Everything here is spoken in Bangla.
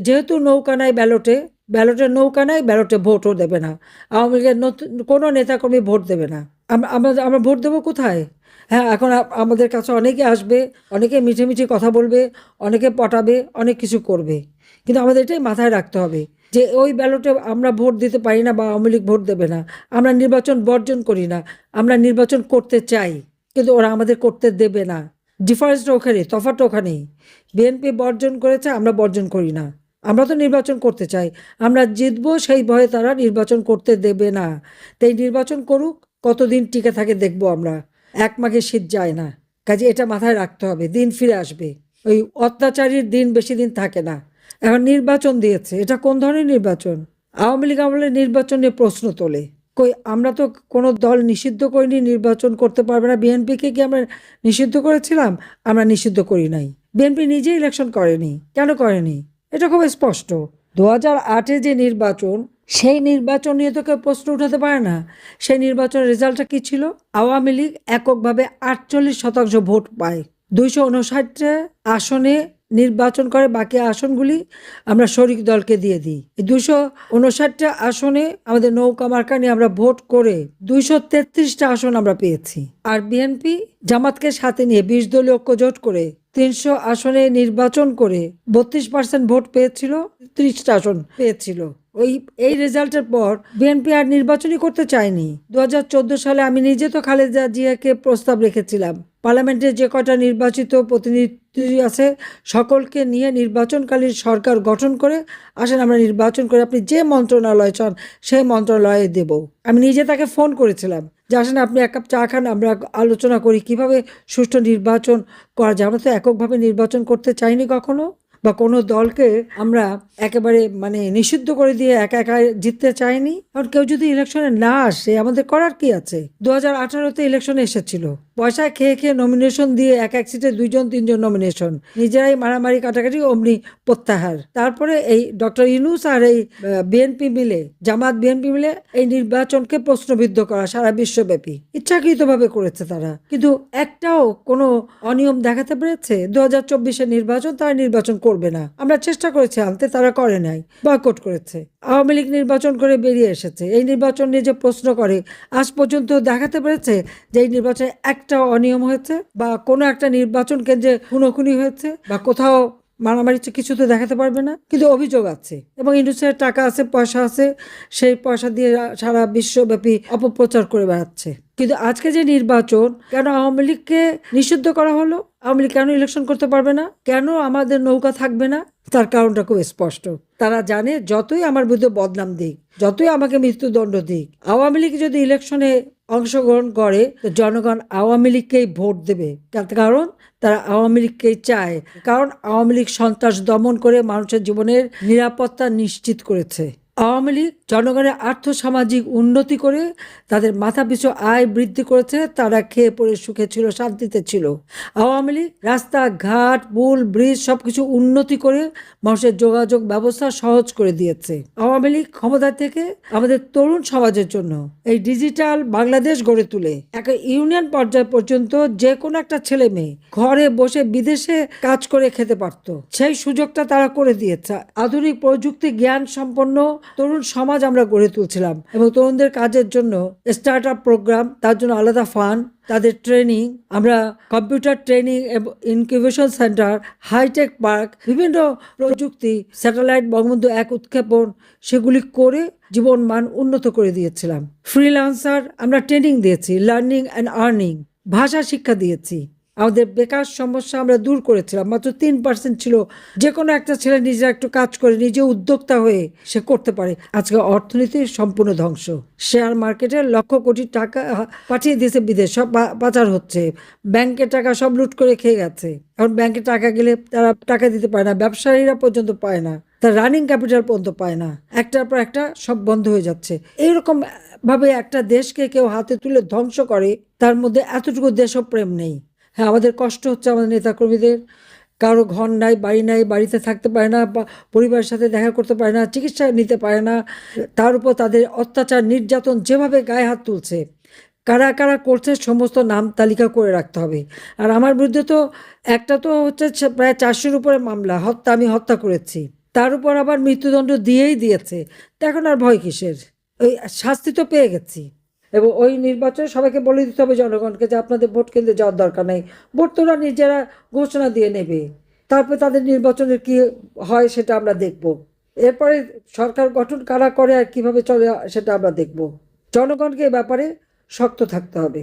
যেহেতু নৌকা নাই ব্যালটে, ব্যালটে নৌকা নাই, ব্যালটে ভোটও দেবে না আওয়ামী লীগের, নতুন কোনো নেতাকর্মী ভোট দেবে না। আমরা ভোট দেবো কোথায়? হ্যাঁ, এখন আমাদের কাছে অনেকে আসবে, অনেকে মিঠে মিঠে কথা বলবে, অনেকে পটাবে, অনেক কিছু করবে, কিন্তু আমাদের এটাই মাথায় রাখতে হবে যে ওই ব্যালটে আমরা ভোট দিতে পারি না বা আওয়ামী লীগ ভোট দেবে না। আমরা নির্বাচন বর্জন করি না, আমরা নির্বাচন করতে চাই, কিন্তু ওরা আমাদের করতে দেবে না। ডিফারেন্সটা ওখানে, তফাৎটা ওখানেই। বিএনপি বর্জন করেছে, আমরা বর্জন করি না। আমরা তো নির্বাচন করতে চাই, আমরা জিতবো সেই ভয়ে তারা নির্বাচন করতে দেবে না। তাই নির্বাচন করুক, কতদিন টিকে থাকে দেখবো আমরা। এক মাঘে শীত যায় না, কাজে এটা মাথায় রাখতে হবে। দিন ফিরে আসবে, ওই অত্যাচারীর দিন বেশি দিন থাকে না। এখন নির্বাচন দিয়েছে, এটা কোন ধরনের নির্বাচন? আওয়ামী লীগ আমলে নির্বাচন নিয়ে প্রশ্ন তোলে। কই, আমরা তো কোনো দল নিষিদ্ধ করিনি নির্বাচন করতে পারবে না। বিএনপিকে কি আমরা নিষিদ্ধ করেছিলাম? আমরা নিষিদ্ধ করি নাই। বিএনপি নিজে ইলেকশন করেনি, কেন করেনি? এটা খুব স্পষ্ট। 2008-এ যে নির্বাচন, সেই নির্বাচন নিয়ে তো কেউ প্রশ্ন উঠাতে পারে না। সেই নির্বাচনের রেজাল্টটা কি ছিল? আওয়ামী লীগ এককভাবে 48% ভোট পায়, 259 আসনে নির্বাচন করে। বাকি আসনগুলি আমরা শরিক দলকে দিয়ে দিই। এই 259 আসনে আমাদের নৌকা মার্কা নিয়ে আমরা ভোট করে 233টা আসন আমরা পেয়েছি। আর বিএনপি জামাতকে সাথে নিয়ে 20 দলীয় ঐক্য জোট করে 300 আসনে নির্বাচন করে 32% ভোট পেয়েছিল, 30টা আসন পেয়েছিল। এই রেজাল্টের পর বিএনপি আর নির্বাচনই করতে চায়নি। 2014 সালে আমি নিজে তো খালেদা জিয়াকে প্রস্তাব রেখেছিলাম, পার্লামেন্টে যে কটা নির্বাচিত প্রতিনিধি আছে সকলকে নিয়ে নির্বাচনকালীন সরকার গঠন করে আসেন আমরা নির্বাচন করে আপনি যে মন্ত্রণালয় চান সেই মন্ত্রণালয়ে দেব। আমি নিজে তাকে ফোন করেছিলাম যে আসেন আপনি এক কাপ চা খান, আমরা আলোচনা করি কিভাবে সুষ্ঠু নির্বাচন করা যায়। আমরা তো এককভাবে নির্বাচন করতে চাইনি কখনো, বা কোনো দলকে আমরা একেবারে মানে নিষিদ্ধ করে দিয়ে একা একা জিততে চাইনি। আর কেউ যদি ইলেকশনে না আসে আমাদের করার কি আছে? 2018-তে ইলেকশনে এসেছিল, পয়সা খেয়ে খেয়ে নমিনেশন দিয়ে এক এক সিটে 2জন 3জন নমিনেশন, নিজেরাই মারামারি কাটাকাটি, অমনি প্রত্যাহার। তারপরে এই ডক্টর ইউনূস আর এই বিএনপি মিলে, জামাত বিএনপি মিলে এই নির্বাচনকে প্রশ্নবিদ্ধ করা সারা বিশ্বব্যাপী ইচ্ছাকৃতভাবে করেছে তারা। কিন্তু একটাও কোনো অনিয়ম দেখাতে পেরেছে? 2024-এর নির্বাচন, তারা নির্বাচন করবে না। আমরা চেষ্টা করেছি আনতে, তারা করে নাই, বয়কট করেছে। আওয়ামী লীগ নির্বাচন করে বেরিয়ে এসেছে। এই নির্বাচন নিয়ে যে প্রশ্ন করে, আজ পর্যন্ত দেখাতে পেরেছে যে এই নির্বাচনে একটা অনিয়ম হয়েছে বা কোনো একটা নির্বাচন কেন্দ্রে খুনোখুনি হয়েছে বা কোথাও মারামারি? কিছু তো দেখাতে পারবে না, কিন্তু অভিযোগ আছে এবং ইন্ডাস্ট্রির টাকা আছে, পয়সা আছে, সেই পয়সা দিয়ে সারা বিশ্বব্যাপী অপপ্রচার করে বেড়াচ্ছে। কিন্তু আজকে যে নির্বাচন, কেন আওয়ামী লীগকে নিষিদ্ধ করা হলো? আওয়ামী লীগ কেন ইলেকশন করতে পারবে না? কেন আমাদের নৌকা থাকবে না? তার কারণটা খুব স্পষ্ট। তারা জানে যতই আমার বিরুদ্ধে বদনাম দিক, যতই আমাকে মৃত্যুদণ্ড দিক, আওয়ামী লীগ যদি ইলেকশনে অংশগ্রহণ করে তো জনগণ আওয়ামী লীগকেই ভোট দেবে। কারণ তারা আওয়ামী লীগকেই চায়, কারণ আওয়ামী লীগ সন্ত্রাস দমন করে মানুষের জীবনের নিরাপত্তা নিশ্চিত করেছে। আওয়ামী লীগ জনগণের আর্থসামাজিক উন্নতি করে তাদের মাথাপিছু আয় বৃদ্ধি করেছে, তারা খেয়ে পড়ে সুখে ছিল, শান্তিতে ছিল। আওয়ামী লীগ রাস্তাঘাট, পুল, ব্রিজ সবকিছু উন্নতি করে মানুষের যোগাযোগ ব্যবস্থা সহজ করে দিয়েছে। আওয়ামী লীগ ক্ষমতা থেকে আমাদের তরুণ সমাজের জন্য এই ডিজিটাল বাংলাদেশ গড়ে তুলে একটা ইউনিয়ন পর্যায় পর্যন্ত যে কোনো একটা ছেলে মেয়ে ঘরে বসে বিদেশে কাজ করে খেতে পারত, সেই সুযোগটা তারা করে দিয়েছে। আধুনিক প্রযুক্তি জ্ঞান সম্পন্ন তরুণ সমাজ আমরা গড়ে তুলছিলাম এবং তরুণদের কাজের জন্য স্টার্ট আপ প্রোগ্রাম, তার জন্য আলাদা ফান্ড, তাদের ট্রেনিং, আমরা কম্পিউটার ট্রেনিং এবং ইনকিউবেশন সেন্টার, হাইটেক পার্ক, বিভিন্ন প্রযুক্তি, স্যাটেলাইট, বঙ্গবন্ধু 1 উৎক্ষেপণ, সেগুলি করে জীবন মান উন্নত করে দিয়েছিলাম। ফ্রিল্যান্সার আমরা ট্রেনিং দিয়েছি, লার্নিং অ্যান্ড আর্নিং, ভাষা শিক্ষা দিয়েছি। আমাদের বেকার সমস্যা আমরা দূর করেছিলাম, মাত্র 3% ছিল। যে কোনো একটা ছেলে নিজে একটু কাজ করে নিজে উদ্যোক্তা হয়ে সে করতে পারে। আজকে অর্থনীতির সম্পূর্ণ ধ্বংস, শেয়ার মার্কেটে লক্ষ কোটি টাকা পাঠিয়ে দিয়েছে বিদেশ, সব পাচার হচ্ছে, ব্যাংকের টাকা সব লুট করে খেয়ে গেছে। এখন ব্যাংকে টাকা গেলে তারা টাকা দিতে পারে না, ব্যবসায়ীরা পর্যন্ত পায় না, তার রানিং ক্যাপিটাল পর্যন্ত পায় না, একটার পর একটা সব বন্ধ হয়ে যাচ্ছে। এইরকম ভাবে একটা দেশকে কেউ হাতে তুলে ধ্বংস করে, তার মধ্যে এতটুকু দেশপ্রেম নেই। হ্যাঁ, আমাদের কষ্ট হচ্ছে আমাদের নেতাকর্মীদের, কারো ঘর নাই, বাড়ি নাই, বাড়িতে থাকতে পারে না, বা পরিবারের সাথে দেখা করতে পারে না, চিকিৎসা নিতে পারে না। তার উপর তাদের অত্যাচার নির্যাতন যেভাবে গায়ে হাত তুলছে, কারা কারা করছে সমস্ত নাম তালিকা করে রাখতে হবে। আর আমার বিরুদ্ধে তো একটা তো হচ্ছে প্রায় 400-র উপরে মামলা, আমি হত্যা করেছি। তার উপর আবার মৃত্যুদণ্ড দিয়েই দিয়েছে। তো এখন আর ভয় কিসের? ওই শাস্তি তো পেয়ে গেছি। এবং ওই নির্বাচনে সবাইকে বলে দিতে হবে জনগণকে যে আপনাদের ভোট কেন্দ্রে যাওয়ার দরকার নেই, ভোট তো ওরা নিজেরা ঘোষণা দিয়ে নেবে। তারপরে তাদের নির্বাচনের কি হয় সেটা আমরা দেখব। এরপরে সরকার গঠন কারা করে আর কিভাবে চলে সেটা আমরা দেখব। জনগণকে এ ব্যাপারে শক্ত থাকতে হবে।